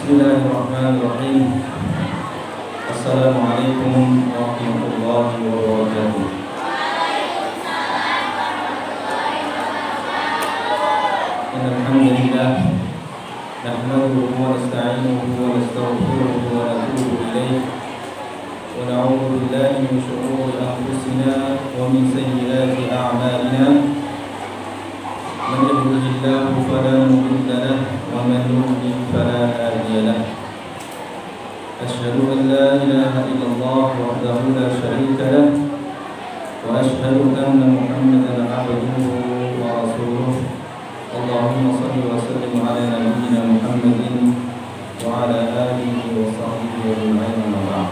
Bismillahirrahmanirrahim. Assalamualaikum warahmatullahi wabarakatuh. Alhamdulillah, nahmaduhu wa nasta'inuhu wa nastaghfiruhu wa natubu ilayh wa na'udzu billahi min shururi anfusina wa min sayyiati a'malina. Man yahdihillahu fala mudilla lahu wa man yudlil fala hadiya lahu. Asyhadu an la ilaha illallah wahdahu la syarika lahu wa asyhadu anna Muhammadan 'abduhu wa rasuluh. Allahumma shalli wa sallim ala nabiyyina Muhammadin wa ala alihi wa sahbihi ajma'in, amma ba'd.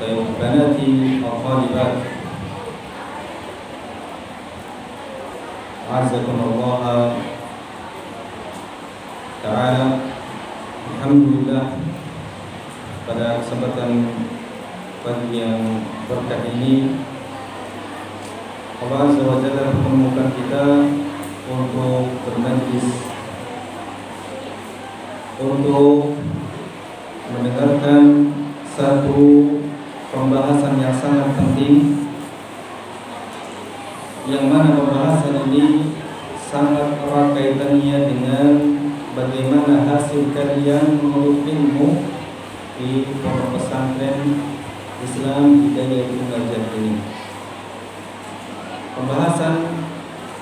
Baik, banati al-thalibat, Azzakumullah ta'ala. Alhamdulillah, pada kesempatan pagi yang berkah ini Allah Azza wa Jalla mempertemukan kita untuk bermajlis, untuk mendengarkan satu pembahasan yang sangat penting, yang mana pembahasan ini sangat erat kaitannya dengan bagaimana hasil kalian menuntut ilmu di pondok pesantren Islam Hidayatul Najah ini. Pembahasan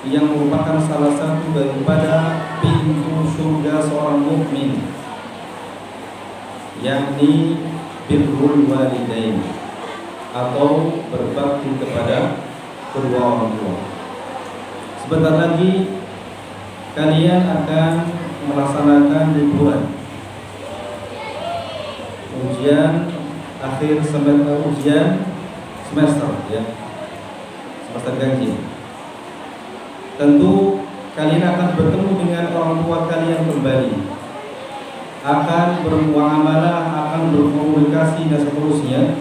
yang merupakan salah satu daripada pintu surga seorang mukmin, yakni birrul walidain, atau berbakti kepada kedua orang tua. Sebentar lagi kalian akan melaksanakan liburan ujian akhir semester, semester ganjil. Tentu kalian akan bertemu dengan orang tua kalian kembali, akan bermuamalah, akan berkomunikasi dan seterusnya.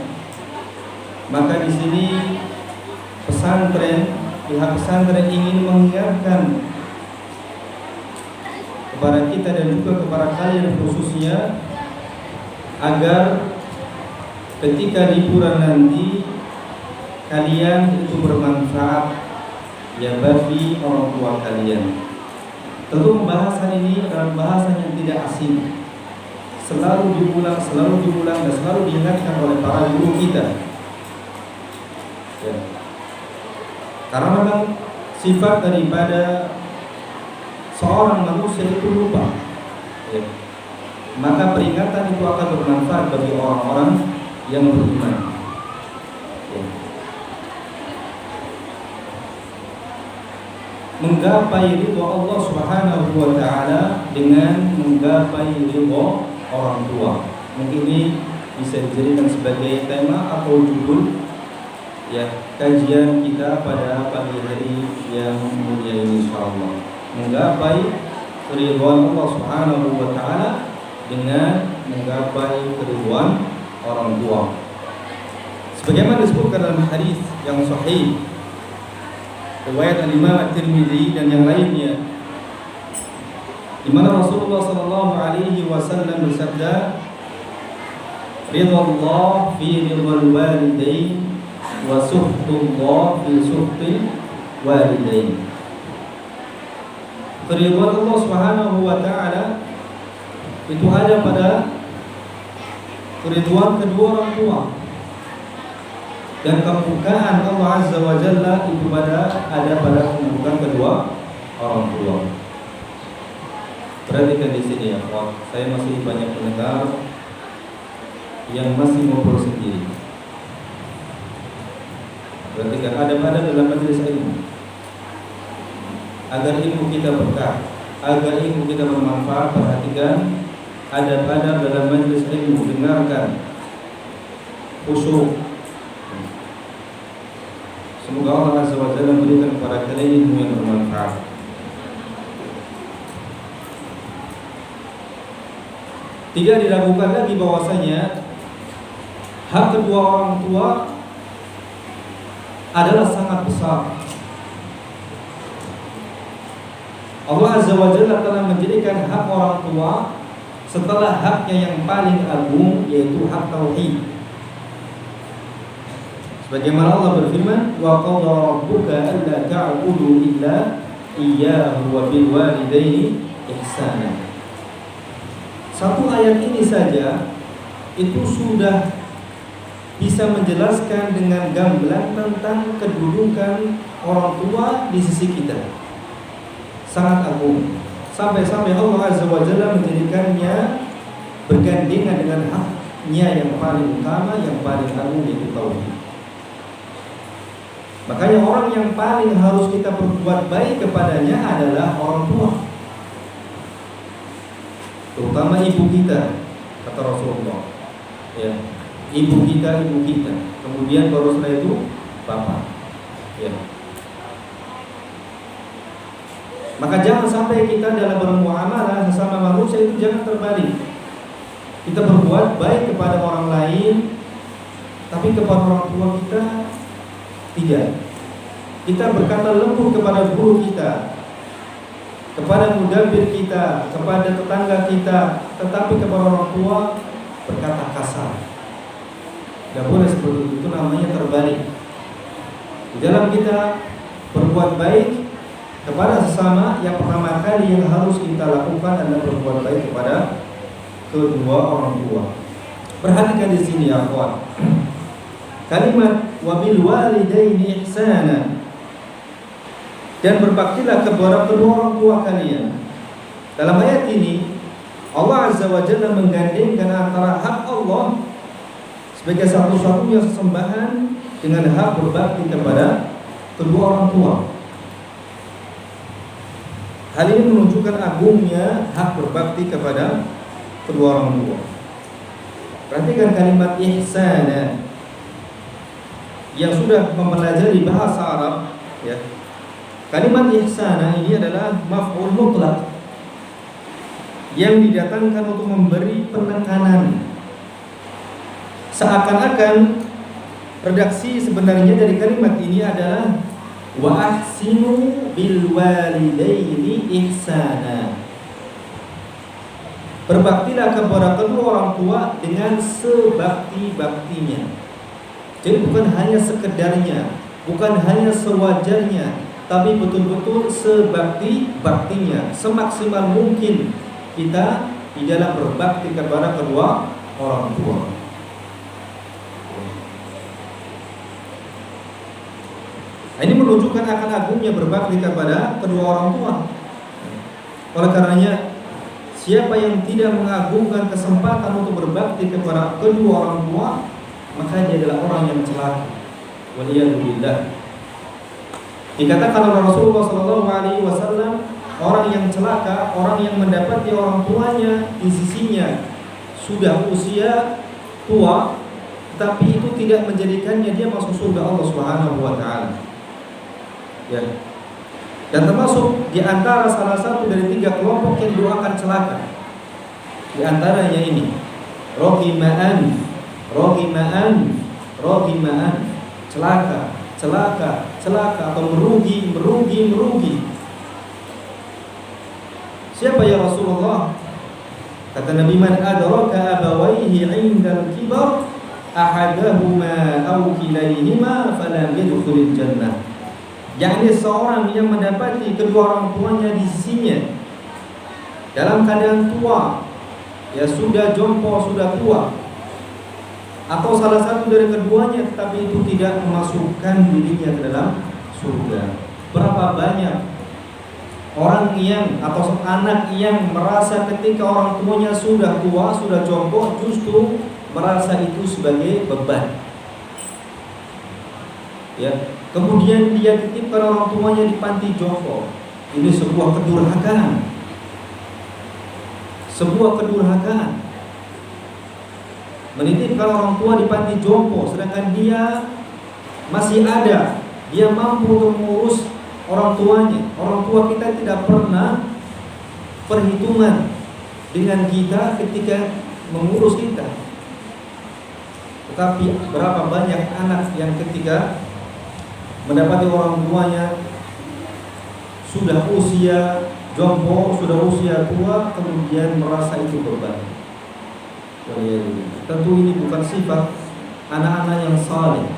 Maka di sini pihak pesantren ingin mengingatkan kepada kita dan juga kepada kalian khususnya, agar ketika liburan nanti kalian itu bermanfaat ya bagi orang tua kalian. Tentu pembahasan ini adalah pembahasan yang tidak asing, selalu diulang dan selalu diingatkan oleh para guru kita ya. Karena memang sifat daripada seorang manusia itu lupa ya. Maka peringatan itu akan bermanfaat bagi orang-orang yang beriman ya. Menggapai ridho Allah Subhanahu wa ta'ala dengan menggapai ridho orang tua. Mungkin ini bisa dijadikan sebagai tema atau judul ya kajian kita pada pagi hari yang mulia ini, insyaallah. Menggapai keridhaan Allah Subhanahu wa ta'ala dengan menggapai keridhaan orang tua. Sebagaimana disebutkan dalam hadis yang sahih riwayat Imam At-Tirmidzi dan yang lainnya, di mana Rasulullah sallallahu alaihi wasallam bersabda, "Ridha Allah fi ridhal walidain wa suhtullah fi suhtil walidain." Keridhaan Allah Subhanahu wa ta'ala itu ada pada keridhaan kedua orang tua, dan kemurkaan Allah Azza wa Jalla itu ada pada kemurkaan kedua orang tua. Perhatikan di sini ya, saya masih banyak mendengar yang masih ngobrol sendiri. Perhatikan, ada dalam majelis ilmu, agar ilmu kita berkah, agar ilmu kita bermanfaat. Perhatikan, ada dalam majelis ilmu, dengarkan, khusyuk. Semoga Allah Azza wa Jalla memberikan kepada kalian ilmu yang bermanfaat. Tidak diragukan lagi bahwasanya hak kedua orang tua adalah sangat besar. Allah Azza wa Jalla telah menjadikan hak orang tua setelah haknya yang paling agung, yaitu hak tauhid. Sebagaimana Allah berfirman, wa qadha rabbuka alla ta'budu illa iyyahu wa bil walidaini ihsana. Satu ayat ini saja itu sudah bisa menjelaskan dengan gamblang tentang kedudukan orang tua di sisi kita. Sangat agung. Sampai-sampai Allah Azza wa Jalla menjadikannya bergandengan dengan haknya yang paling utama, yang paling agung, yaitu tauhid. Makanya orang yang paling harus kita berbuat baik kepadanya adalah orang tua, terutama ibu kita, kata Rasulullah. Ya, ibu kita, kemudian baru setelah itu bapak. Ya. Maka jangan sampai kita dalam bermuamalah sesama manusia itu jangan terbalik. Kita berbuat baik kepada orang lain, tapi kepada orang tua kita tidak. Kita berkata lembut kepada guru kita, kepada mudabbir kita, kepada tetangga kita, tetapi kepada orang tua berkata kasar. Tidak boleh seperti itu, namanya terbalik. Di dalam kita berbuat baik kepada sesama, yang pertama kali yang harus kita lakukan adalah berbuat baik kepada kedua orang tua. Perhatikan di sini ya kawan. Kalimat wabil walidaini ihsana, dan berbaktilah kepada kedua orang tua kalian. Dalam ayat ini Allah Azza wa Jalla menggandengkan antara hak Allah sebagai satu-satunya sesembahan dengan hak berbakti kepada kedua orang tua. Hal ini menunjukkan agungnya hak berbakti kepada kedua orang tua. Perhatikan kalimat ihsana. Yang sudah mempelajari bahasa Arab, ya. Kalimat ihsana ini adalah maf'ul mutlaq yang didatangkan untuk memberi penekanan. Seakan-akan redaksi sebenarnya dari kalimat ini adalah wa ahsinu bil walidaini ihsana. Berbaktilah kepada kedua orang tua dengan sebakti-baktinya. Jadi bukan hanya sekedarnya, bukan hanya sewajarnya, tapi betul-betul sebakti-baktinya, semaksimal mungkin kita di dalam berbakti kepada kedua orang tua. Ini menunjukkan akan agungnya berbakti kepada kedua orang tua. Oleh karenanya, siapa yang tidak mengagungkan kesempatan untuk berbakti kepada kedua orang tua, maka dia adalah orang yang celaka. Waliyadzubillah. Dikatakan oleh Rasulullah SAW, orang yang celaka, orang yang mendapati orang tuanya di sisinya sudah usia tua, tapi itu tidak menjadikannya dia masuk surga Allah Subhanahu wa taala. Ya. Dan termasuk di antara salah satu dari 3 kelompok yang doakan celaka. Di antaranya ini, rohima'an, celaka atau merugi. Siapa ya Rasulullah? Kata Nabi, man adraka abawaihi 'indal kibar ahadahuma aw kilayhima falam yadkhulul jannah. Yakni seorang yang mendapati kedua orang tuanya di sisinya dalam keadaan tua, ya sudah jompo, sudah tua, atau salah satu dari keduanya tetapi itu tidak memasukkan dirinya ke dalam surga. Berapa banyak orang yang atau anak yang merasa ketika orang tuanya sudah tua, sudah jompo, justru merasa itu sebagai beban. Ya, kemudian dia titipkan orang tuanya di panti jompo. Ini sebuah kedurhakaan. Menitipkan orang tua di panti jompo, sedangkan dia masih ada, dia mampu untuk mengurus orang tuanya. Orang tua kita tidak pernah perhitungan dengan kita ketika mengurus kita. Tetapi berapa banyak anak yang ketika mendapati orang tuanya sudah usia jompo sudah usia tua kemudian merasa itu beban. Tentu ini bukan sifat anak-anak yang saleh,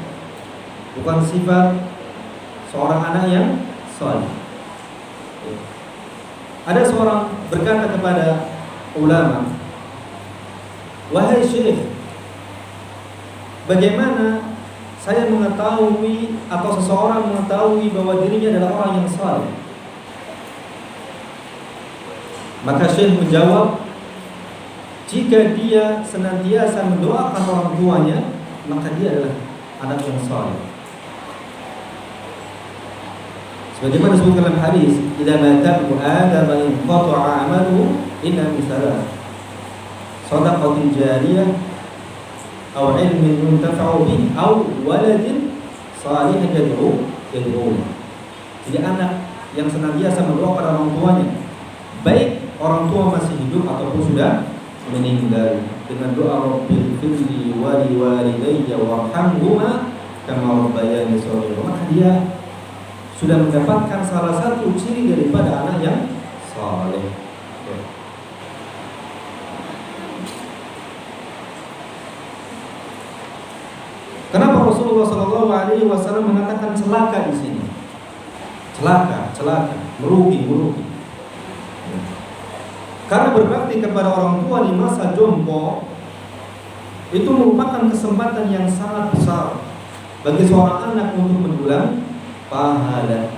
bukan sifat seorang anak yang saleh. Ada seorang berkata kepada ulama, "Wahai syekh, bagaimana saya mengetahui atau seseorang mengetahui bahwa dirinya adalah orang yang saleh?" Maka syekh menjawab, jika dia senantiasa mendoakan orang tuanya, maka dia adalah anak yang saleh. Sebagaimana disebutkan dalam hadis, "Idza mata ibnu Adam inqata'a 'amaluhu illa min thalath. Shadaqatin jariyah aw 'ilmin yuntafa'u bihi aw waladin shalihin yad'u lahu." Jadi anak yang senantiasa mendoakan orang tuanya, baik orang tua masih hidup ataupun sudah meninggal, dengan doa Rabbil firli wa li walidayya warhamhuma kama rabbayani shaghira, maka dia sudah mendapatkan salah satu ciri daripada anak yang saleh. Kenapa Rasulullah SAW mengatakan celaka di sini? Celaka, merugi. Karena berbakti kepada orang tua di masa jompo itu merupakan kesempatan yang sangat besar bagi seorang anak untuk mendulang pahala.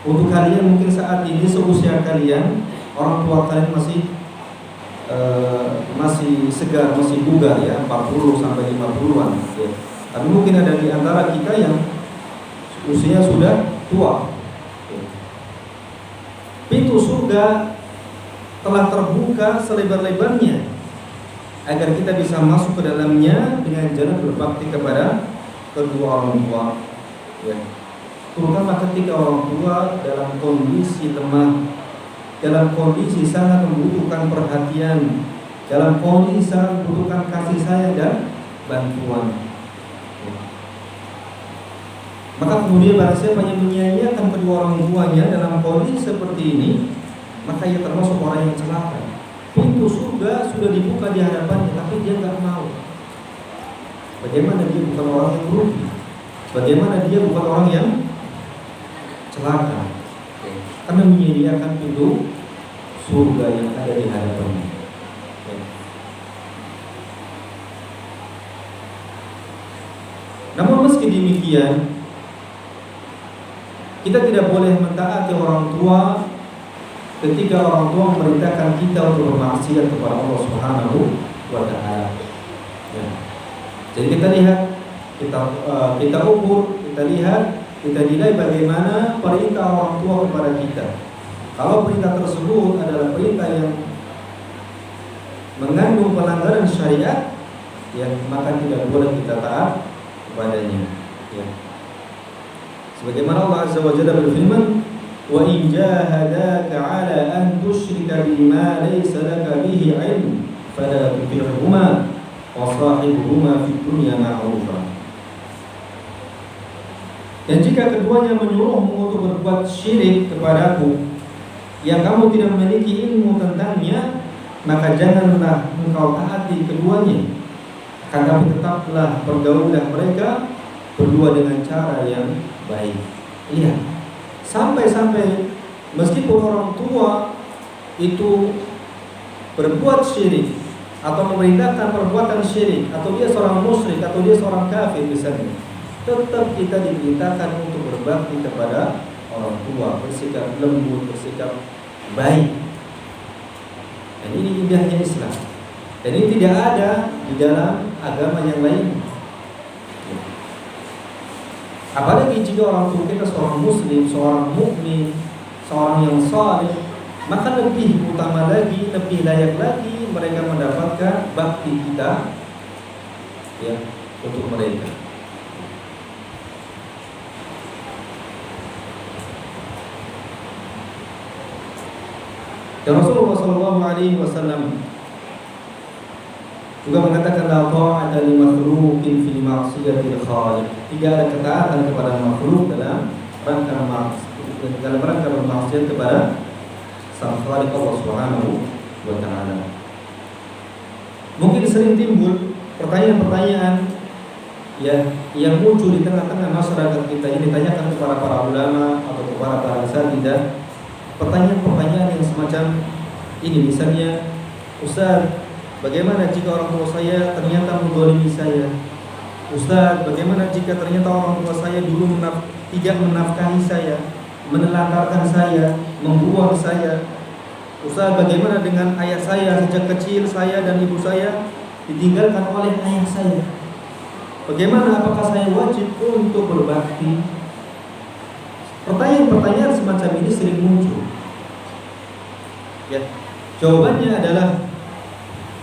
Untuk kalian mungkin saat ini seusia kalian, orang tua kalian masih segar, masih bugar ya, 40 sampai 50-an ya. Tapi mungkin ada di antara kita yang usia sudah tua. Pintu surga telah terbuka selebar-lebarnya agar kita bisa masuk ke dalamnya dengan jalan berbakti kepada kedua orang tua ya. Terutama ketika orang tua dalam kondisi lemah, dalam kondisi sangat membutuhkan perhatian, dalam kondisi sangat membutuhkan kasih sayang dan bantuan ya. Maka kemudian barang siapa yang menyia-nyiakan kedua orang tuanya dalam kondisi seperti ini, maka ia termasuk orang yang celaka. Pintu surga sudah dibuka di hadapannya, tapi dia nggak mau. Bagaimana dia bukan orang yang rugi? Bagaimana dia bukan orang yang celaka? Karena menyediakan pintu surga yang ada di hadapannya. Namun meski demikian, kita tidak boleh mentaati orang tua ketika orang tua memerintahkan kita untuk bermaksiat kepada Allah Subhanahu wa Ta'ala. Ya. Jadi kita lihat, kita ukur, kita lihat, kita nilai bagaimana perintah orang tua kepada kita. Kalau perintah tersebut adalah perintah yang mengandung pelanggaran syariat, ya maka tidak boleh kita taat kepadanya. Ya. Sebagaimana Allah Azza wa Jalla berfirman, "Wa in jahadaka 'ala an tusyrika bima laysa laka bihi 'ilm fala tuti'huma wa sahibuhuma fid dunya ma'rufa." Dan jika keduanya menyuruhmu untuk berbuat syirik kepadaku yang kamu tidak memiliki ilmu tentangnya, maka janganlah engkau taati keduanya, akan tapi tetaplah bergaulah mereka berdua dengan cara yang baik. Iya, sampai-sampai meskipun orang tua itu berbuat syirik atau memerintahkan perbuatan syirik, atau dia seorang musyrik, atau dia seorang kafir misalnya, tetap kita diperintahkan untuk berbakti kepada orang tua, bersikap lembut, bersikap baik. Dan ini indahnya Islam. Dan ini tidak ada di dalam agama yang lain. Apalagi jika orang tua kita seorang muslim, seorang mukmin, seorang yang saleh, maka lebih utama lagi, lebih layak lagi mereka mendapatkan bakti kita ya untuk mereka. Dan Rasulullah SAW juga mengatakan la ta'ata li makhluqin fi ma'siyatil khaliq. Tidak ada ketaatan kepada makhluk dalam rangka dalam rangka bermaksiat kepada Sang Khaliq Allah Subhanahu wa taala. Mungkin sering timbul pertanyaan-pertanyaan ya yang muncul di tengah-tengah masyarakat kita ini, ditanyakan kepada para ulama atau kepada para asatidzah. Pertanyaan-pertanyaan yang semacam ini, misalnya, Ustaz, bagaimana jika orang tua saya ternyata menzalimi saya? Ustaz, bagaimana jika ternyata orang tua saya dulu tidak menafkahi saya, menelantarkan saya, membuang saya? Ustaz, bagaimana dengan ayah saya? Sejak kecil saya dan ibu saya ditinggalkan oleh ayah saya. Bagaimana, apakah saya wajib untuk berbakti? Pertanyaan-pertanyaan semacam ini sering muncul. Ya, jawabannya adalah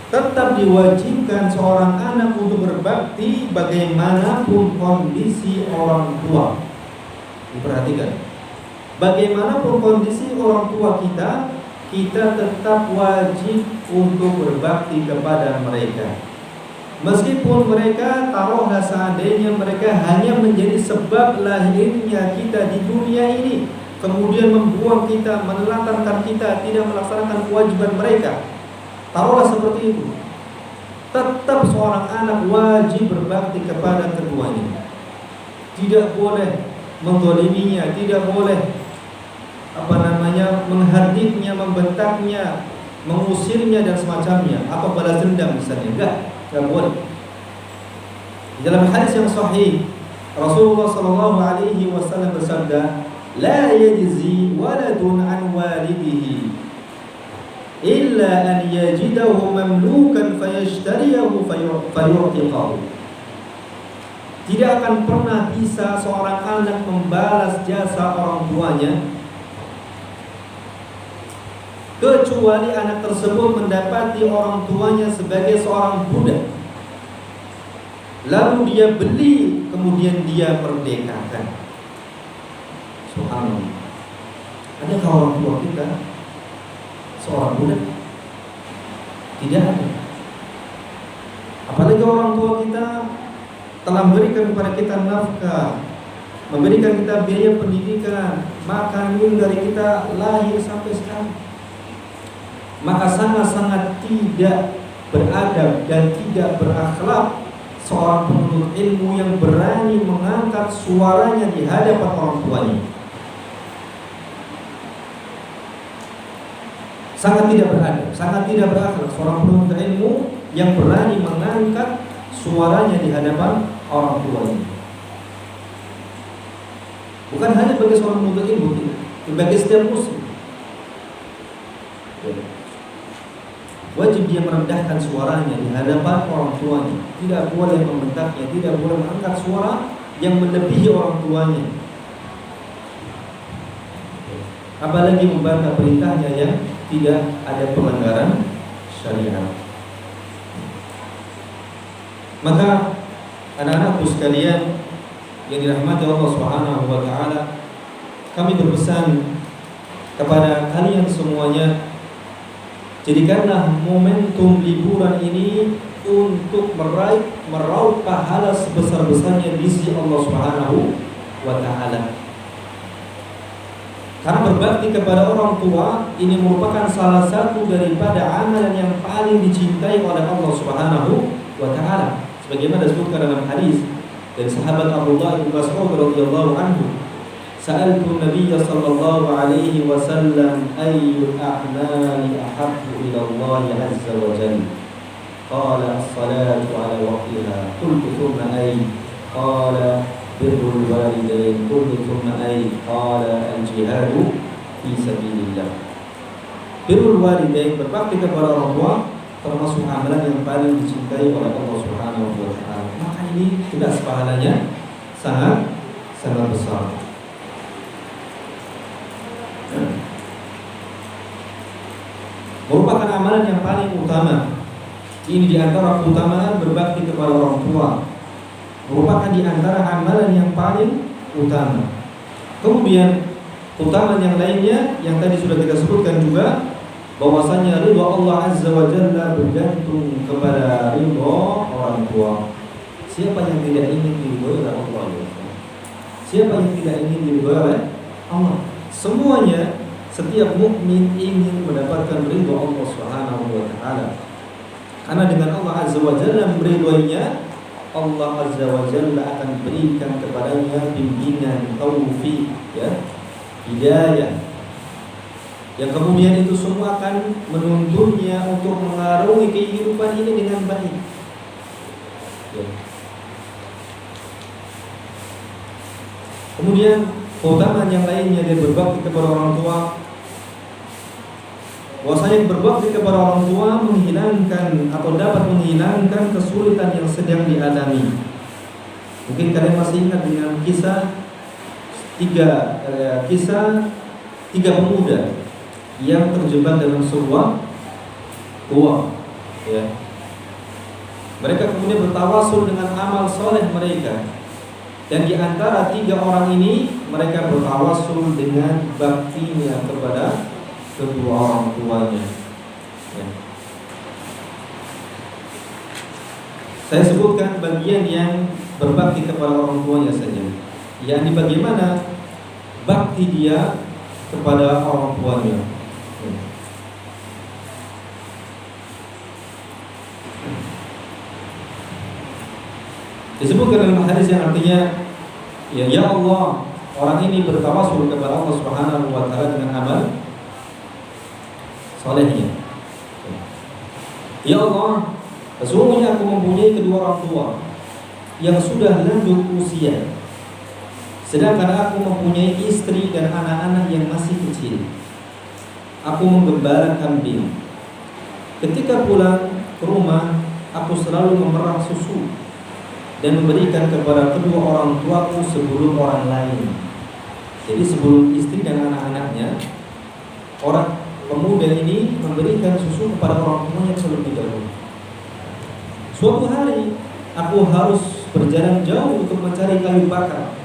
tetap diwajibkan seorang anak untuk berbakti bagaimanapun kondisi orang tua. Diperhatikan, bagaimanapun kondisi orang tua kita, kita tetap wajib untuk berbakti kepada mereka. Meskipun mereka, taruhlah seandainya mereka hanya menjadi sebab lahirnya kita di dunia ini, kemudian membuang kita, menelantarkan kita, tidak melaksanakan kewajiban mereka, taruhlah seperti itu, tetap seorang anak wajib berbakti kepada keduanya. Tidak boleh menzaliminya, tidak boleh menghardiknya, membentaknya, mengusirnya dan semacamnya, atau balas dendam misalnya. Enggak boleh. Di dalam hadis yang sahih, Rasulullah sallallahu alaihi wasallam bersabda, "La yajzi waladun an walidihi illa an yajidahu mamlukan fayashtariyahu fayu'tiqahu." Tidak akan pernah bisa seorang anak membalas jasa orang tuanya kecuali anak tersebut mendapati orang tuanya sebagai seorang budak, lalu dia beli, kemudian dia merdekakan. Subhanallah. Adakah orang tua kita seorang budak? Tidak ada. Apalagi orang tua kita telah memberikan kepada kita nafkah, memberikan kita biaya pendidikan, makan minum dari kita lahir sampai sekarang. Maka sangat-sangat tidak beradab dan tidak berakhlak seorang penuntut ilmu yang berani mengangkat suaranya di hadapan orang tuanya. Sangat tidak beradab, sangat tidak berakhlak seorang penuntut ilmu yang berani mengangkat suaranya di hadapan orang tuanya. Bukan hanya bagi seorang penuntut ilmu, bagi setiap muslim. Wajib dia merendahkan suaranya di hadapan orang tuanya. Tidak boleh membentaknya, tidak boleh mengangkat suara yang melebihi orang tuanya. Apalagi membantah perintahnya yang tidak ada pelanggaran syariat. Maka anak-anakku sekalian yang dirahmati Allah Subhanahu wa taala, kami berpesan kepada kalian semuanya, jadikanlah momentum liburan ini untuk meraup pahala sebesar-besarnya di sisi Allah Subhanahu wa taala. Karena berbakti kepada orang tua ini merupakan salah satu daripada amalan yang paling dicintai oleh Allah Subhanahu wa taala. Sebagaimana disebutkan dalam hadis dari sahabat Abdullah bin Mas'ud radhiyallahu anhu, "Sa'altu Nabiy sallallahu alaihi wasallam ayyul a'mali ahabbu ila Allah azza wa jalla. Qala as-salatu 'ala waqtiha. Qultu thumma ay? Qala birrul walidain. Qultu thumma ay? Qala al-jihadu fi sabilillah." Birrul walidain, berbakti kepada orang tua, termasuk amalan yang paling dicintai oleh Allah Subhanahu wa taala. Maka ini jelas pahalanya sangat besar. Merupakan amalan yang paling utama. Ini di antara keutamaan berbakti kepada orang tua. Merupakan di antara amalan yang paling utama. Kemudian keutamaan yang lainnya yang tadi sudah kita sebutkan juga, bahwasanya ridha Allah Azza wa Jalla bergantung kepada ridha orang tua. Siapa yang tidak ingin diridhoi oleh Allah? Siapa yang tidak ingin diridhoi oleh Allah? Semuanya, setiap mukmin ingin mendapatkan ridho Allah Subhanahu wa taala. Karena dengan Allah Azza wa Jalla meridhoinya, Allah Azza wa Jalla akan berikan kepadanya bimbingan, taufik, ya, hidayah. Yang kemudian itu semua akan menuntunnya untuk mengarungi kehidupan ini dengan baik. Ya. Kemudian keutamaan yang lainnya dia berbakti kepada orang tua. Bahwasanya berbakti kepada orang tua menghilangkan atau dapat menghilangkan kesulitan yang sedang dialami. Mungkin kalian masih ingat dengan kisah tiga pemuda yang terjebak dalam sebuah gua. Ya. Mereka kemudian bertawasul dengan amal soleh mereka. Dan di antara tiga orang ini, mereka bertawasul dengan baktinya kepada kedua orang tuanya. Ya. Saya sebutkan bagian yang berbakti kepada orang tuanya saja. Yakni bagaimana bakti dia kepada orang tuanya. Ya. Disebutkan dalam hadis yang artinya, ya Allah, orang ini bertawasul kepada Allah Subhanahu wa taala dengan amal solehnya. Ya Allah, sesungguhnya aku mempunyai kedua orang tua yang sudah lanjut usia, sedangkan aku mempunyai istri dan anak-anak yang masih kecil. Aku menggembala kambing. Ketika pulang ke rumah, aku selalu memerah susu dan memberikan kepada kedua orang tuaku sebelum orang lain. Jadi sebelum istri dan anak-anaknya, orang pemuda ini memberikan susu kepada orang tuanya terlebih dahulu. Suatu hari aku harus berjalan jauh untuk mencari kayu bakar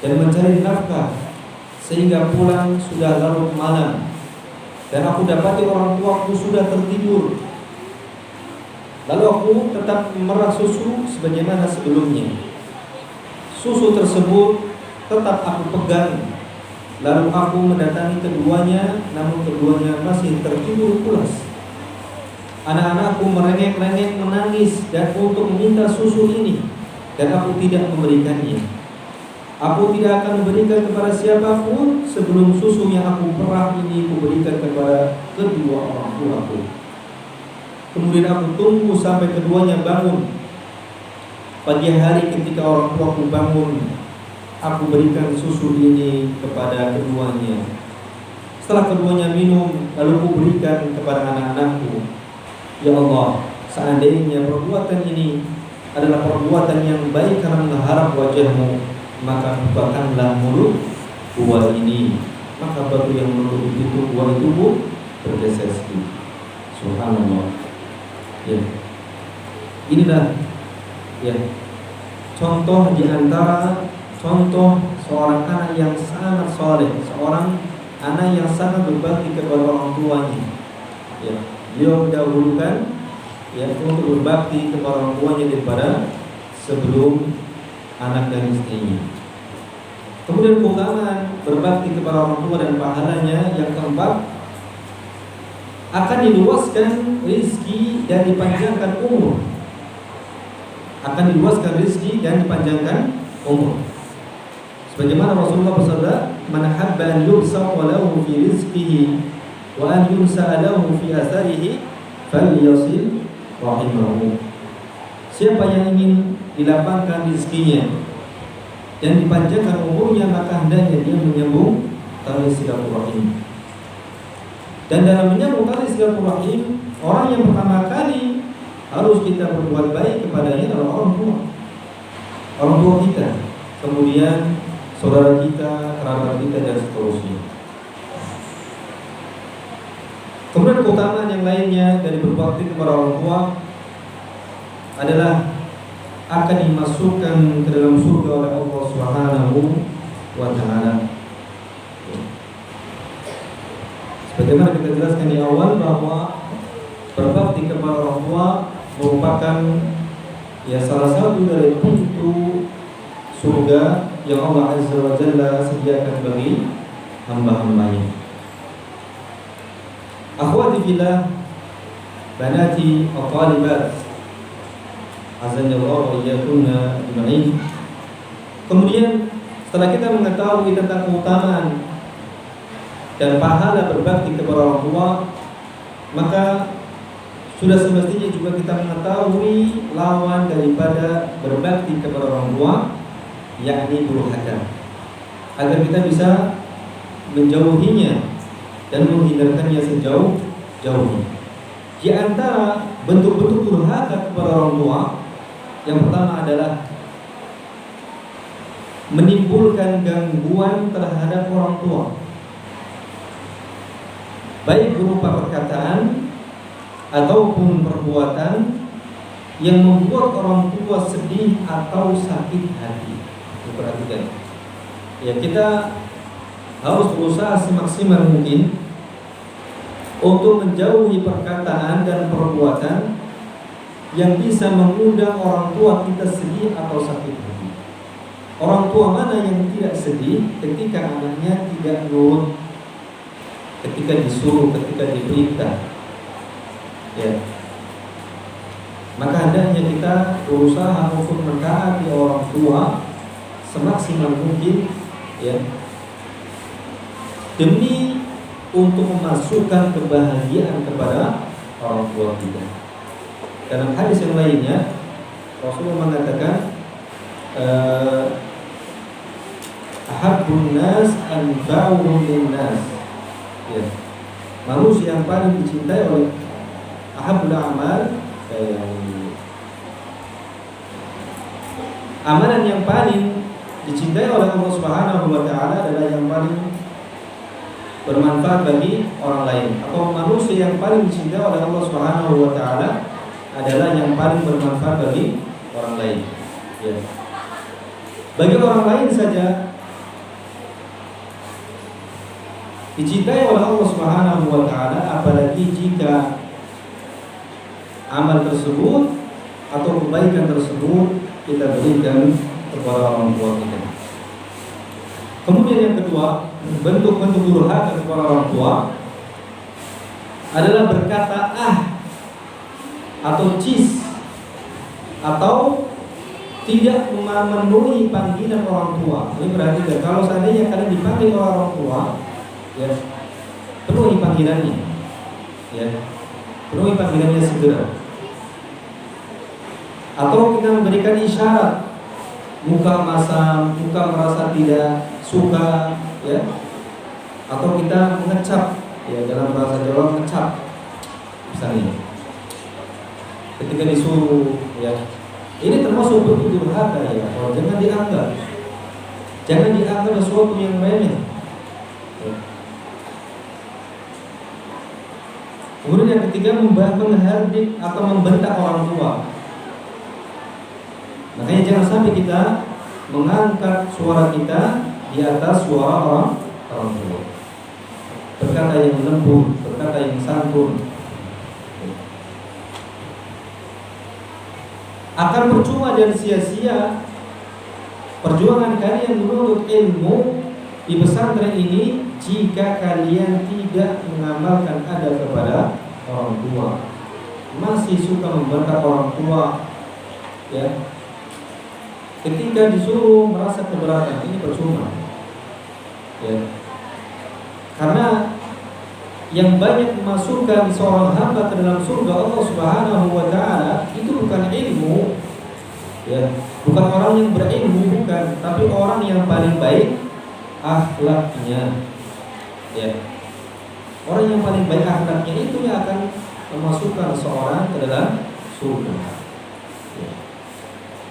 dan mencari nafkah, sehingga pulang sudah larut malam dan aku dapati orang tuaku sudah tertidur. Lalu aku tetap memerah susu sebagaimana sebelumnya. Susu tersebut tetap aku pegang. Lalu aku mendatangi keduanya, namun keduanya masih tertidur pulas. Anak-anakku merengek-rengek menangis dan untuk meminta susu ini, dan aku tidak memberikannya. Aku tidak akan memberikan kepada siapapun sebelum susu yang aku perah ini kuberikan kepada kedua orang tuaku. Kemudian aku tunggu sampai keduanya bangun. Pagi hari ketika orang tuaku bangun, aku berikan susu ini kepada keduanya. Setelah keduanya minum, lalu aku berikan kepada anak-anakku. Ya Allah, seandainya perbuatan ini adalah perbuatan yang baik karena mengharap wajah-Mu, maka bukakanlah mulut gua ini. Maka batu yang menutup itu gua itu pun bergeser sedikit. Subhanallah. Ya. Inilah ya contoh di antara contoh seorang anak yang sangat soleh, seorang anak yang sangat berbakti kepada orang tuanya. Ya, beliau mendahulukan ya untuk berbakti kepada orang tuanya daripada sebelum anak dan istrinya. Kemudian keutamaan berbakti kepada orang tua dan pahalanya yang keempat, akan diluaskan rezeki dan dipanjangkan umur. Akan diluaskan rezeki dan dipanjangkan umur. Sebagaimana Rasulullah bersabda, "Man habba an yubsata lahu fi rizqihi wa an yunsa'a lahu fi atharihi falyasil rahimahu." Siapa yang ingin dilapangkan rezekinya dan dipanjangkan umurnya, maka hendaknya dia menyambung tali silaturahim. Dan dalam menyambung tali silaturahim, orang yang pertama kali harus kita berbuat baik kepadanya adalah orang tua. Orang tua kita, kemudian saudara kita, kerabat kita, dan seterusnya. Kemudian keutamaan yang lainnya dari berbakti kepada orang tua adalah akan dimasukkan ke dalam surga oleh Allah Subhanahu wa taala. Bagaimana kita jelaskan di awal bahwa berbakti kepada orang tua merupakan ya salah satu dari pintu surga yang Allah Azza wa Jalla sediakan bagi hamba-hambanya. Akhwati fillah, banati wa talibat, azanillahu wa iyyakunna ajma'in. Kemudian setelah kita mengetahui tentang keutamaan dan pahala berbakti kepada orang tua, maka sudah semestinya juga kita mengetahui lawan daripada berbakti kepada orang tua, yakni durhaka, agar kita bisa menjauhinya dan menghindarkannya sejauh-jauhnya. Di antara bentuk-bentuk durhaka kepada orang tua, yang pertama adalah menimbulkan gangguan terhadap orang tua, baik berupa perkataan ataupun perbuatan yang membuat orang tua sedih atau sakit hati. Perhatikan, ya, kita harus berusaha semaksimal mungkin untuk menjauhi perkataan dan perbuatan yang bisa mengundang orang tua kita sedih atau sakit hati. Orang tua mana yang tidak sedih ketika anaknya tidak nurut, ketika disuruh, ketika diperintah? Ya, maka hendaknya kita berusaha untuk mentaati orang tua semaksimal mungkin, ya, demi untuk memasukkan kebahagiaan kepada orang tua kita. Dalam hadis yang lainnya, Rasulullah mengatakan, ahabbun nas anfa'uhum linnas. Ya, manusia yang paling dicintai oleh ahabbul a'mal, amalan yang paling dicintai oleh Allah Subhanahu wa taala adalah yang paling bermanfaat bagi orang lain, atau manusia yang paling dicintai oleh Allah Subhanahu wa taala adalah yang paling bermanfaat bagi orang lain. Ya. Bagi orang lain saja dicintai oleh Allah Subhanahu wa taala, apalagi jika amal tersebut atau kebaikan tersebut kita berikan kepada orang tua kita. Kemudian yang kedua, bentuk-bentuk durhaka kepada orang tua adalah berkata atau cis, atau tidak memenuhi panggilan orang tua. Ini berarti kalau seandainya kalian dipanggil oleh orang tua, ya, penuhi panggilannya, ya, penuhi panggilannya segera. Atau kita memberikan isyarat, muka masam, muka merasa tidak suka, ya, atau kita mengecap, ya, dalam bahasa Jawa mengecap, misalnya, ketika disuruh, ya, ini termasuk bentuk durhaka, ya. Oh, jangan dianggap sesuatu yang remeh. Ya. Kemudian yang ketiga, menghardik atau membentak orang tua. Makanya jangan sampai kita mengangkat suara kita di atas suara orang tua. Berkata yang lembut, berkata yang santun. Akan percuma dan sia-sia perjuangan kalian menuntut ilmu di pesantren ini jika kalian tidak mengamalkan adab kepada orang tua. Masih suka membentak orang tua, ya. Ketika disuruh merasa keberatan, ini percuma, ya. Karena yang banyak memasukkan seorang hamba ke dalam surga Allah Subhanahu wa taala itu bukan ilmu, ya, bukan orang yang berilmu, bukan, tapi orang yang paling baik akhlaknya, ya. Orang yang paling baik akhlaknya itu yang akan memasukkan seorang ke dalam surga.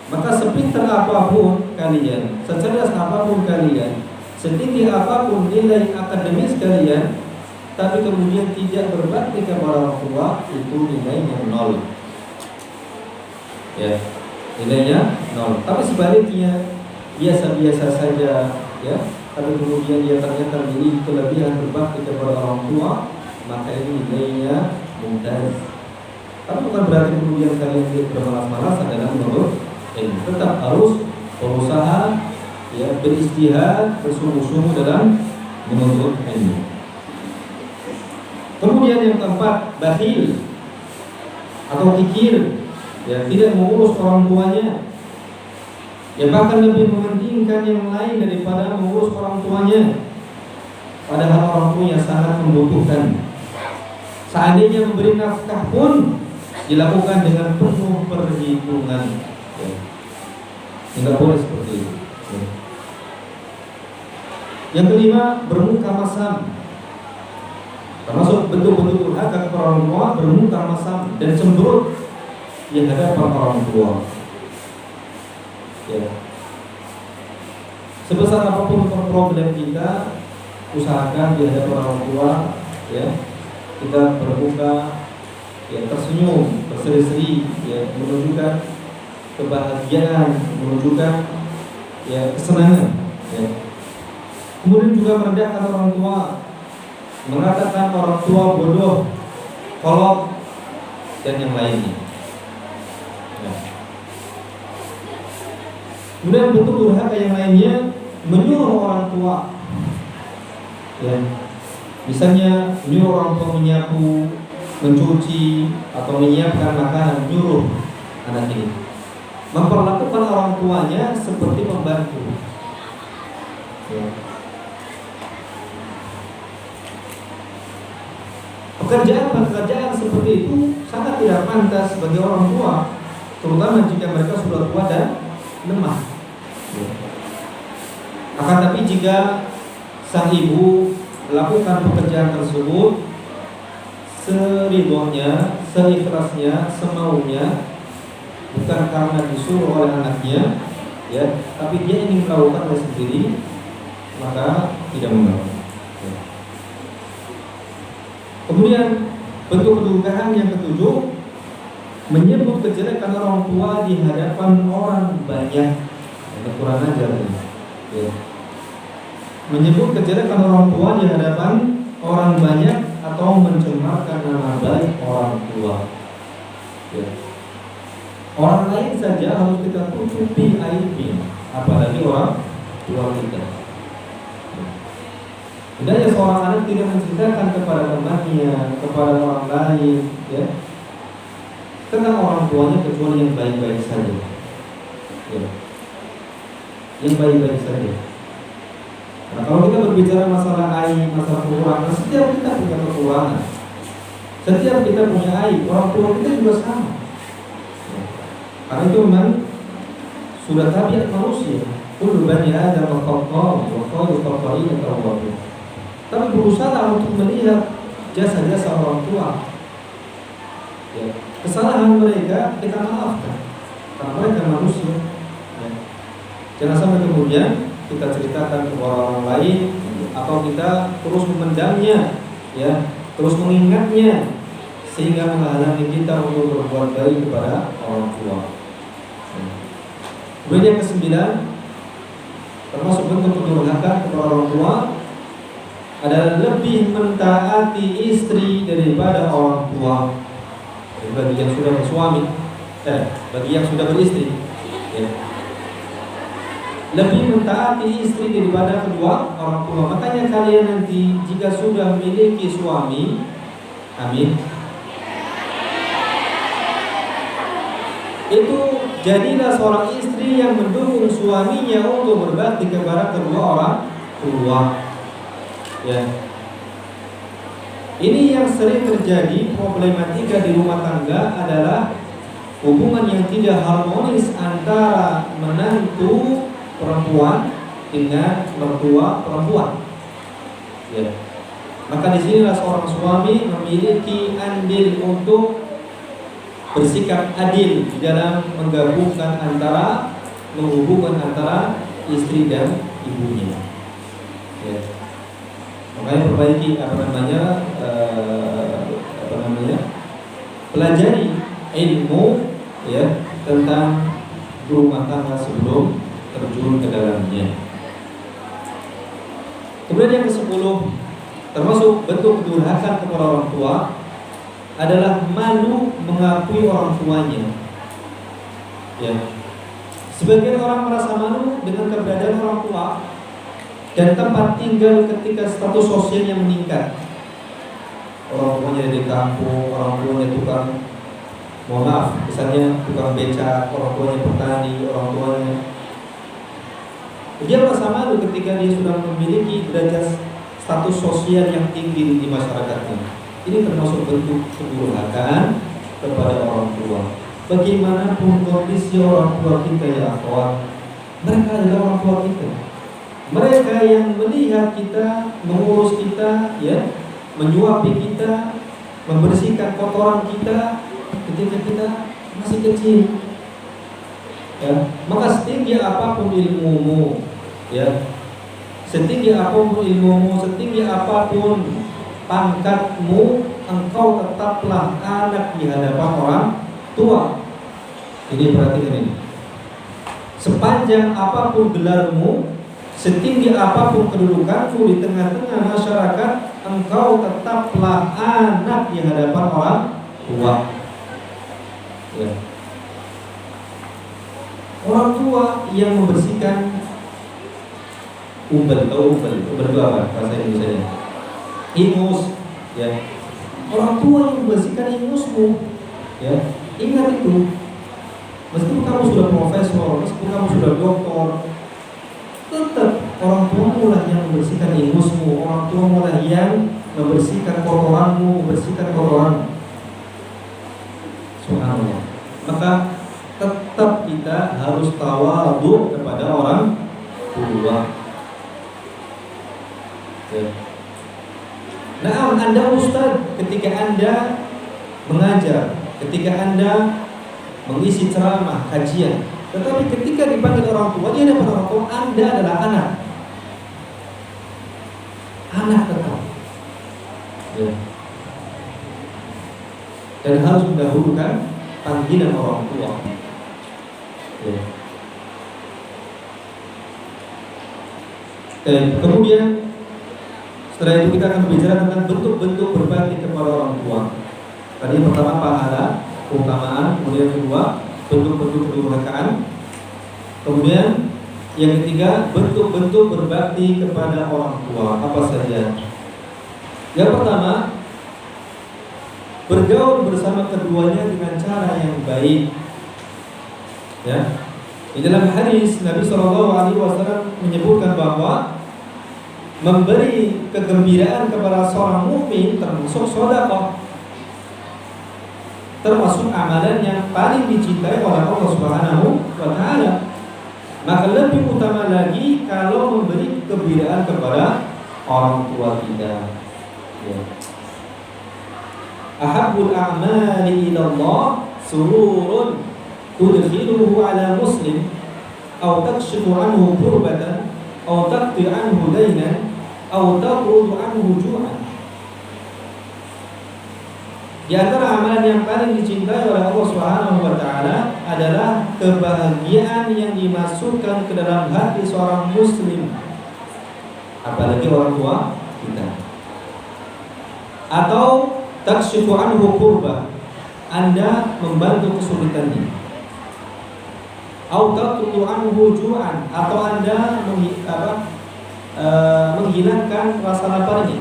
Maka sepintar apapun kalian, secerdas apapun kalian, setinggi apapun nilai akademis kalian, tapi kemudian tidak berbakti kepada orang tua, itu nilainya 0. Ya, nilainya 0. Tapi sebaliknya biasa-biasa saja, ya, tapi kemudian dia ternyata memiliki kelebihan berbakti kepada orang tua, maka ini nilainya mumtaz. Tapi bukan berarti kemudian kalian bermalas-malasan dalam menurut tetap harus berusaha, ya, beristihad, bersungguh-sungguh dalam menuntut ilmu. Kemudian yang keempat, bakhil atau kikir, ya, tidak mengurus orang tuanya, ya bahkan lebih mementingkan yang lain daripada mengurus orang tuanya, padahal orang tuanya sangat membutuhkan. Seandainya memberi nafkah pun dilakukan dengan penuh perhitungan, ya. Tidak boleh seperti itu, ya. Yang kelima, bermuka masam, termasuk bentuk-bentuk durhaka kepada orang tua, bermuka masam dan cemberut di hadapan orang tua, ya. Sebesar apapun problem kita, usahakan di hadapan orang tua, ya, kita bermuka, ya, tersenyum, berseri-seri, ya, menunjukkan kebahagiaan, menunjukkan, ya, kesenangan, ya. Kemudian juga merendahkan orang tua, mengatakan orang tua bodoh, kolot, dan yang lainnya, ya. Kemudian bentuk durhaka yang lainnya, menyuruh orang tua, ya, misalnya menyuruh orang tua menyapu, mencuci, atau menyiapkan makanan, menyuruh anak ini, memperlakukan orang tuanya seperti pembantu, ya. Pekerjaan seperti itu sangat tidak pantas bagi orang tua, terutama jika mereka sudah tua dan lemah. Akan tapi jika sang ibu melakukan pekerjaan tersebut seridhonya, seikhlasnya, semaunya, bukan karena disuruh oleh anaknya, ya, tapi dia ingin melakukannya sendiri, maka tidak mengapa. Kemudian bentuk kedurhakaan yang ketujuh, menyebut kejelekan orang tua di hadapan orang banyak. Kurang ajar, ya. Menyebut kejelekan orang tua di hadapan orang banyak atau mencemarkan nama baik orang tua, ya. Orang lain saja harus kita tutupi aibnya, apalagi orang tua kita. Hendaknya seorang anak tidak menceritakan kepada temannya, kepada orang lain, ya, tentang orang tuanya kecuali yang baik-baik saja, ya. Yang baik-baik saja. Nah, kalau kita berbicara masalah aib, masalah kekurangan, setiap kita punya kekurangan, setiap kita punya aib, orang tua kita juga sama, ya. Karena itu memang sudah tabiat manusia. Kullu bani Adam khata'un wa khairu khata'in at-tawwabun. Tapi berusaha untuk melihat jasa-jasa orang tua, ya. Kesalahan mereka kita maafkan, karena mereka manusia, ya. Jangan sampai kemudian kita ceritakan kepada orang lain, atau kita terus memendamnya, ya, terus mengingatnya, sehingga menghalangi kita untuk berbuat baik kepada orang tua, ya. Kemudian yang kesembilan, termasuk bentuk pendurhakaan kepada orang tua adalah lebih mentaati istri daripada orang tua. Bagi yang sudah bersuami, bagi yang sudah beristri, ya, lebih mentaati istri daripada kedua orang tua. Makanya kalian nanti jika sudah memiliki suami, amin, itu jadilah seorang istri yang mendukung suaminya untuk berbakti kepada kedua orang tua, ya. Ini yang sering terjadi problematika di rumah tangga adalah hubungan yang tidak harmonis antara menantu perempuan dengan mertua perempuan, ya. Maka disinilah seorang suami memiliki andil untuk bersikap adil di dalam menghubungkan antara istri dan ibunya, ya. Makanya perbaiki pelajari ilmu, ya, tentang rumah tangga sebelum terjun ke dalamnya. Kemudian yang ke-10, termasuk bentuk kedurhakaan kepada orang tua adalah malu mengakui orang tuanya, ya. Sebagian orang merasa malu dengan keberadaan orang tua, dan tempat tinggal ketika status sosialnya meningkat. Orang tuanya di kampung, orang tuanya tukang, mohon maaf, misalnya tukang becak, orang tuanya petani, orang tuanya. Dia merasa malu ketika dia sudah memiliki derajat status sosial yang tinggi di masyarakatnya. Ini termasuk bentuk kedurhakaan kepada orang tua. Bagaimanapun kondisi orang tua kita ya kawan, mereka adalah orang tua kita. Mereka yang melihat kita, mengurus kita, ya, menyuapi kita, membersihkan kotoran kita ketika kita masih kecil. Ya, maka setinggi apapun ilmumu, ya, setinggi apapun ilmumu, setinggi apapun pangkatmu, engkau tetaplah anak di hadapan orang tua. Jadi perhatikan ini. Sepanjang apapun gelarmu, setinggi apapun kedudukanmu di tengah-tengah masyarakat, engkau tetaplah anak di hadapan orang tua. Ya. Orang tua yang membersihkan umbel, tahu umbel itu apa bahasa Indonesia? Ingus, ya. Orang tua yang membersihkan ingusmu, ya. Ingat itu. Meskipun kamu sudah profesor, meskipun kamu sudah doktor, tetap orang tuamu lah yang membersihkan ingusmu, orang tuamu lah yang membersihkan kotoranmu, membersihkan kotoranmu. Subhanallah. Maka tetap kita harus tawadhu kepada orang tua. Nah, Anda ustaz, ketika Anda mengajar, ketika Anda mengisi ceramah, kajian, tetapi ketika dipanggil orang tua, dia dapat orang tua, Anda adalah anak. Anak tetap. Ya. Dan harus mendahulukan panggilan orang tua. Ya. Dan kemudian setelah itu kita akan berbicara tentang bentuk-bentuk berbakti kepada orang tua. Tadi yang pertama pahala, keutamaan, kemudian kedua bentuk-bentuk kedurhakaan, kemudian yang ketiga bentuk-bentuk berbakti kepada orang tua. Apa saja? Yang pertama, bergaul bersama keduanya dengan cara yang baik. Ya, di dalam hadis Nabi SAW menyebutkan bahwa memberi kegembiraan kepada seorang mukmin termasuk sedekah, termasuk amalan yang paling dicintai oleh Allah Subhanahu wa taala. Maka lebih utama lagi kalau memberi kegembiraan kepada orang tua kita. Ya. Ahabbul a'mali ila Allah sururun tudkhiluhu ala muslim aw takshifu anhu kurbatan aw taqti anhu daynan aw taqrudu anhu ju'an. Di antara amalan yang paling dicintai oleh Allah Subhanahu wa taala adalah kebahagiaan yang dimasukkan ke dalam hati seorang muslim, apalagi orang tua kita. Atau takshifu anhu kurba, Anda membantu kesulitannya. Atau taqtu anhu ju'an, atau Anda menghilangkan rasa laparnya.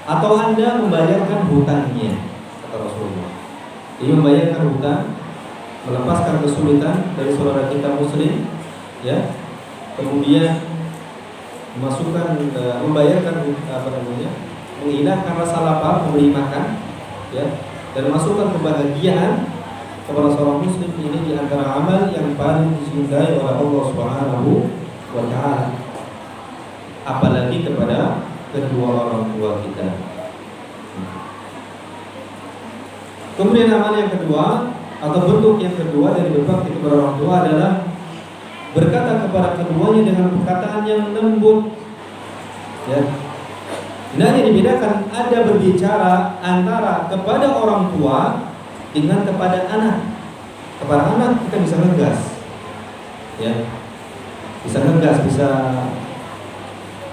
Atau Anda membayarkan hutangnya, kata Rasulullah. Jadi membayarkan hutang, melepaskan kesulitan dari saudara kita muslim, ya. Kemudian membayarkan menghilangkan rasa lapar, memberi makan, ya, dan masukkan kebahagiaan kepada seorang muslim. Ini di antara amal yang paling dicintai oleh Allah Subhanahu wa taala. Apalagi kepada kedua orang tua kita. Kemudian amal yang kedua atau bentuk yang kedua dari berbakti kepada orang tua adalah berkata kepada keduanya dengan perkataan yang lembut. Ya. Ini hanya dibedakan, ada berbicara antara kepada orang tua dengan kepada anak. Kepada anak kita bisa ngegas, ya, bisa ngegas, bisa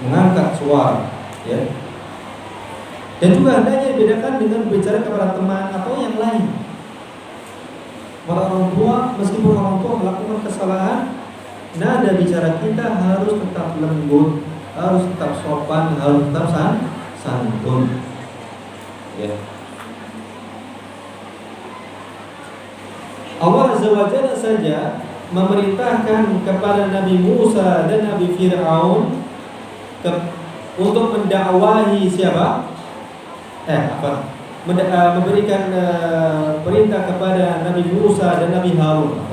mengangkat suara, ya. Dan juga hendaknya dibedakan dengan berbicara kepada teman atau yang lain. Para orang tua, meskipun orang tua melakukan kesalahan, nada bicara kita harus tetap lembut, harus tetap sopan, harus tetap santun. Ya. Allah Azza wa Jalla saja memerintahkan kepada Nabi Musa dan Nabi Fir'aun untuk mendakwahi siapa? Memberikan perintah kepada Nabi Musa dan Nabi Harun.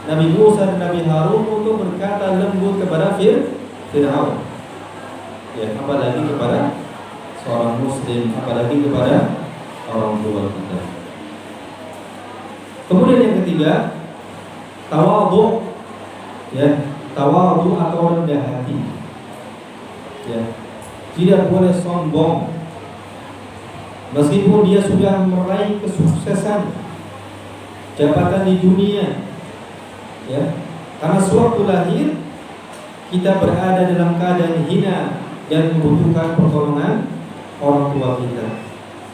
Nabi Musa dan Nabi Harun untuk berkata lembut kepada Fir'aun. Ya, apalagi kepada seorang muslim, apalagi kepada orang tua kita. Kemudian yang ketiga, tawadhu. Ya, tawadhu atau rendah hati. Ya. Tidak boleh sombong. Meskipun dia sudah meraih kesuksesan, jabatan di dunia, ya, karena sewaktu lahir kita berada dalam keadaan hina dan membutuhkan pertolongan orang tua kita.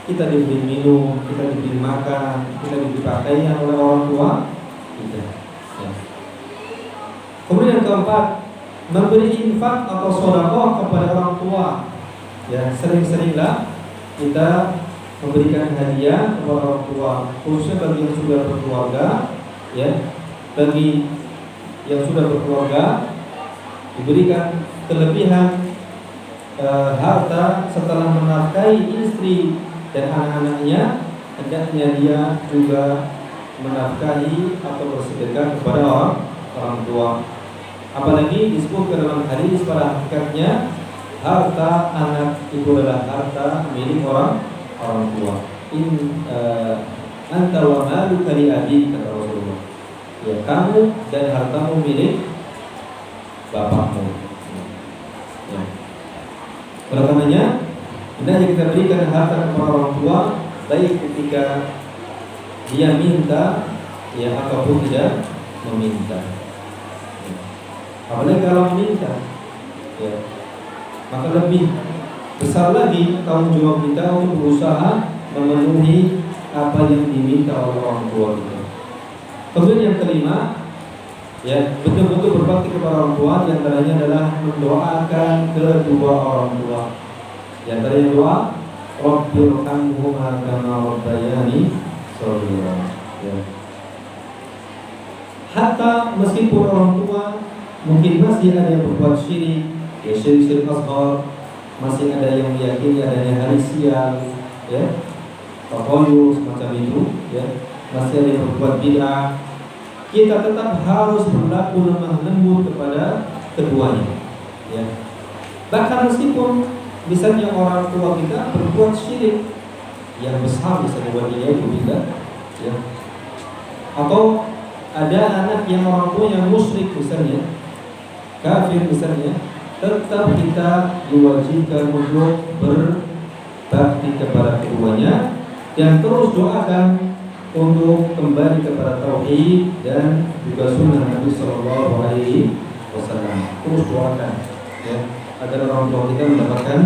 Kita diberi minum, kita diberi makan, kita diberi pakaian oleh orang tua kita. Ya. Kemudian yang keempat, memberi infak atau sedekah kepada orang tua. Ya, sering-seringlah kita memberikan hadiah kepada orang tua, khususnya bagi yang sudah berkeluarga, ya. Bagi yang sudah berkeluarga diberikan kelebihan harta setelah menafkahi istri dan anak-anaknya, hendaknya dia juga menafkahi atau bersedekah kepada orang tua. Apalagi disebutkan dalam hadis pada hakikatnya harta anak itu adalah harta milik orang tua. Anta wa maluka li abik, kata Rasulullah. Ya, kamu dan hartamu milik bapakmu. Ya. Oleh karenanya, hendaknya kita berikan harta kepada orang tua, baik ketika dia minta, ya, ataupun tidak meminta. Ya. Apalagi kalau meminta, ya, maka lebih besar lagi tanggung jawab kita untuk berusaha memenuhi apa yang diminta oleh orang tua kita. Kemudian yang kelima, ya, betul-betul berbakti kepada orang tua, di antaranya adalah mendoakan kedua orang tua. Di antaranya doa, Rabbirhamhuma kama rabbayani shaghira. Ya. Hatta meskipun orang tua mungkin masih ada yang berbuat syirik, ya, syirik asghar, masih ada yang meyakini adanya hari sial, ya, takoyu semacam itu, ya, masih ada yang berbuat bid'ah, kita tetap harus berlaku lemah lembut kepada keduanya, ya. Bahkan meskipun misalnya orang tua kita berbuat syirik yang besar, misalnya buat dia itu tidak, ya, atau ada anak yang orang tua yang musyrik misalnya, kafir misalnya, tetap kita diwajibkan untuk berbakti kepada keduanya dan terus doakan untuk kembali kepada tauhid dan juga sunnah Nabi Sallallahu Alaihi Wasallam. Terus doakan, ya, agar orang tua kita mendapatkan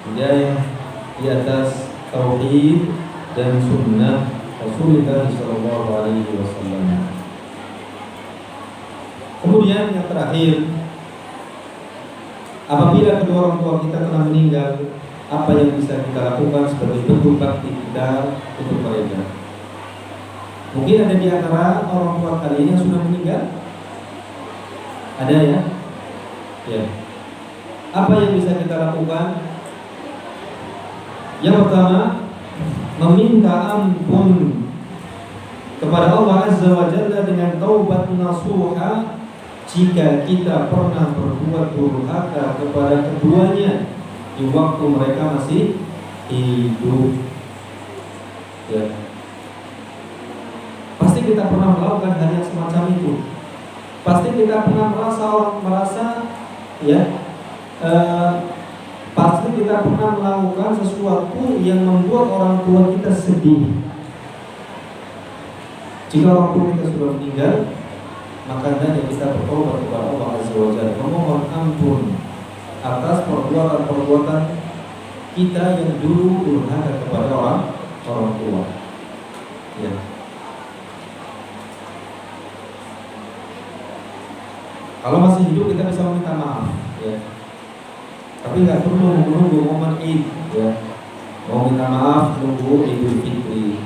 hidayah di atas tauhid dan sunnah Rasulullah Sallallahu Alaihi Wasallam. Kemudian yang terakhir, apabila kedua orang tua kita telah meninggal, apa yang bisa kita lakukan sebagai bentuk bakti kita untuk mereka? Mungkin ada di antara orang tua kalian yang sudah meninggal. Ada, ya? Ya. Apa yang bisa kita lakukan? Yang pertama, meminta ampun kepada Allah Azza wa Jalla dengan taubat nasuha jika kita pernah berbuat durhaka kepada keduanya di waktu mereka masih hidup. Ya. Pasti kita pernah melakukan hal yang semacam itu. Pasti kita pernah merasa, ya, pasti kita pernah melakukan sesuatu yang membuat orang tua kita sedih. Jika orang tua kita sudah meninggal, maka hendaknya kita bertobat kepada Allah Azza wa Jalla, memohon ampun atas perbuatan-perbuatan kita yang dulu durhaka kepada orang tua. Ya. Kalau masih hidup kita bisa meminta maaf, ya. Tapi nggak perlu menunggu momen Id, ya. Mau minta maaf nunggu Idul Fitri.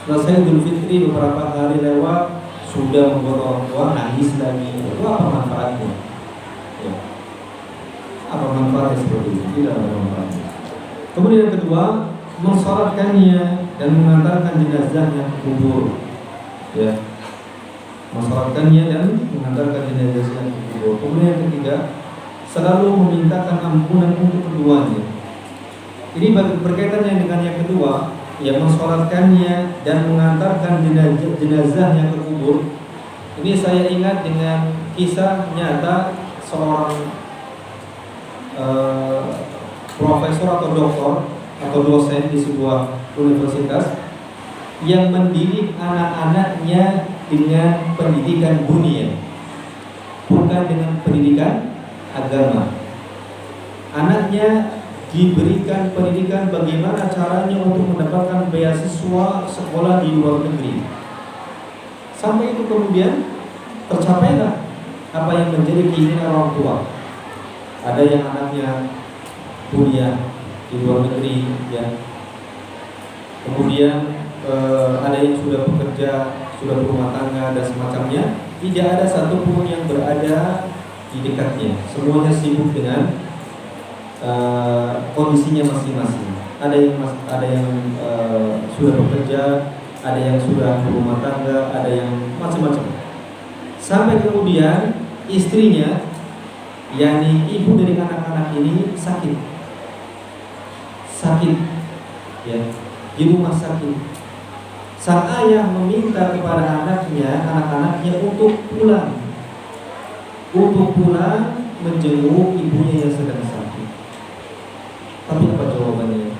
Selesai Idul Fitri beberapa hari lewat, sudah membuat orang tua nangis lagi. Itu apa manfaatnya? Ya. Apa manfaatnya seperti itu? Tidak ada manfaatnya. Kemudian yang kedua, mensolatkannya dan mengantarkan jenazahnya ke kubur. Ya. Mensolatkannya dan mengantarkan jenazahnya ke kubur. Kemudian yang ketiga, selalu memintakan ampunan untuk keduanya. Ini berkaitannya dengan yang kedua, yang mensolatkannya dan mengantarkan jenazahnya ke kubur. Ini saya ingat dengan kisah nyata seorang profesor atau doktor atau dosen di sebuah universitas yang mendidik anak-anaknya dengan pendidikan dunia, bukan dengan pendidikan agama. Anaknya diberikan pendidikan bagaimana caranya untuk mendapatkan beasiswa sekolah di luar negeri. Sampai itu kemudian tercapailah apa yang menjadi keinginan orang tua. Ada yang anaknya kuliah di luar negeri, ya. Kemudian ada yang sudah bekerja, sudah berumah tangga dan semacamnya. Tidak ada satupun yang berada di dekatnya. Semuanya sibuk dengan kondisinya masing-masing. Ada yang sudah bekerja, ada yang sudah berumah tangga, ada yang macam-macam. Sampai kemudian istrinya, yakni ibu dari anak-anak ini sakit, ya, di rumah sakit. Sang ayah meminta kepada anak-anaknya untuk pulang menjenguk ibunya yang sedang sakit. Tapi apa jawabannya?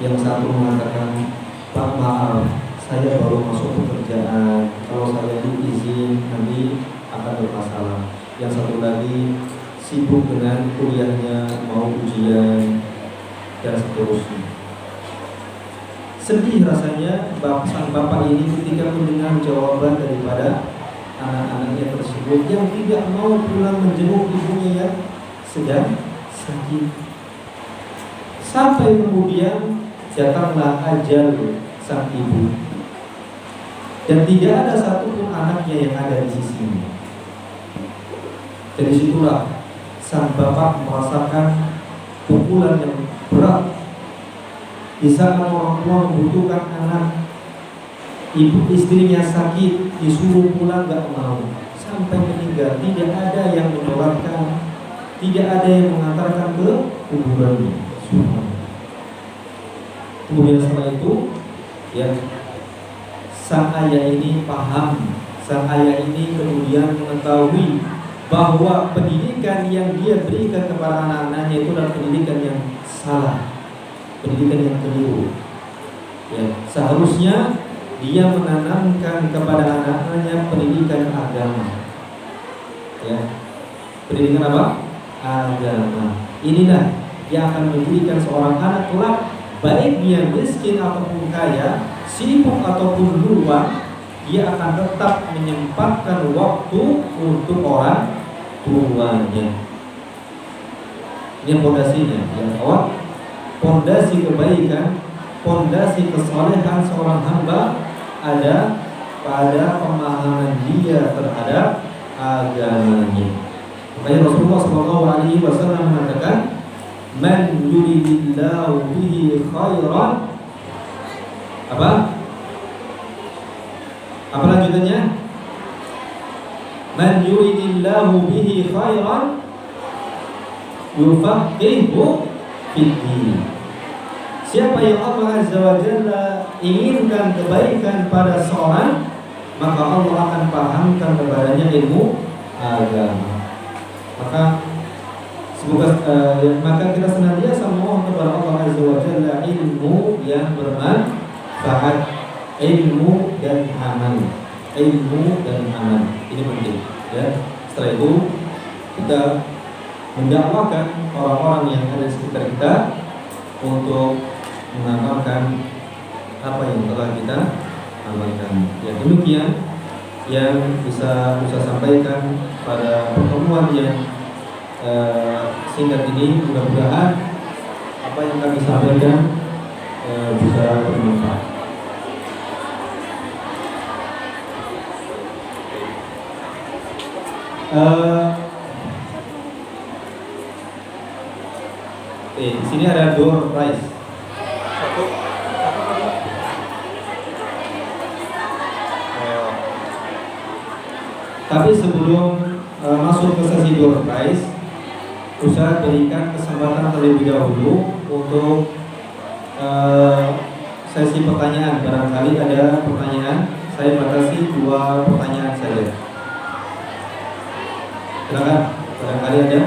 Yang satu mengatakan, Pak, maaf, saya baru masuk pekerjaan. Kalau saya diizin nanti akan bermasalah. Yang satu lagi sibuk dengan kuliahnya, mau ujian dan seterusnya. Sedih rasanya sang bapak ini ketika mendengar jawaban daripada anak-anaknya tersebut yang tidak mau pulang menjenguk ibunya yang sedang sakit. Sampai kemudian datanglah ajal sang ibu, dan tidak ada satupun anaknya yang ada di sisinya. Dari situlah sang bapak merasakan pukulan yang berat. Di saat orang tua membutuhkan anak, ibu istrinya sakit, disuruh pulang gak mau, sampai meninggal. Tidak ada yang menyolatkan, tidak ada yang mengantarkan ke kuburannya. Kemudian setelah itu, ya, sang ayah ini paham. Sang ayah ini kemudian mengetahui bahwa pendidikan yang dia berikan kepada anak-anaknya itu adalah pendidikan yang salah, pendidikan yang keliru. Ya, seharusnya dia menanamkan kepada anak-anaknya pendidikan agama. Ya, pendidikan apa? Agama. Inilah yang akan menjadikan seorang anak kelak, baik dia miskin ataupun kaya, sibuk ataupun luang, dia akan tetap menyempatkan waktu untuk orang tuanya. Ini pondasinya, ya kawan. Pondasi kebaikan, pondasi kesolehan seorang hamba ada pada pemahaman dia terhadap agamanya. Makanya Rasulullah SAW mengatakan, man yuridillahu bihi khairan, apa lanjutannya? Man yuridillahu bihi khairan yufaqihu fiddin. Siapa yang Allah Azza wa Jalla inginkan kebaikan pada seorang, maka Allah akan pahamkan kepadanya ilmu agama. Maka kita senantiasa memohon kepada Allah Azza wa Jalla ilmu yang bermanfaat, ilmu dan amal. Ini penting, ya. Setelah itu kita mendakwakan orang-orang yang ada di sekitar kita untuk mengamalkan apa yang telah kita amalkan. Ya, demikian yang bisa Ustaz sampaikan pada pertemuan yang singkat ini. Mudah-mudahan apa yang kami sampaikan bisa bermanfaat. Di sini ada door prize. Tapi sebelum masuk ke sesi door prize, Ustaz berikan kesempatan terlebih dahulu untuk sesi pertanyaan. Barangkali ada pertanyaan, saya batasi 2 pertanyaan saja. Silakan, barangkali ada.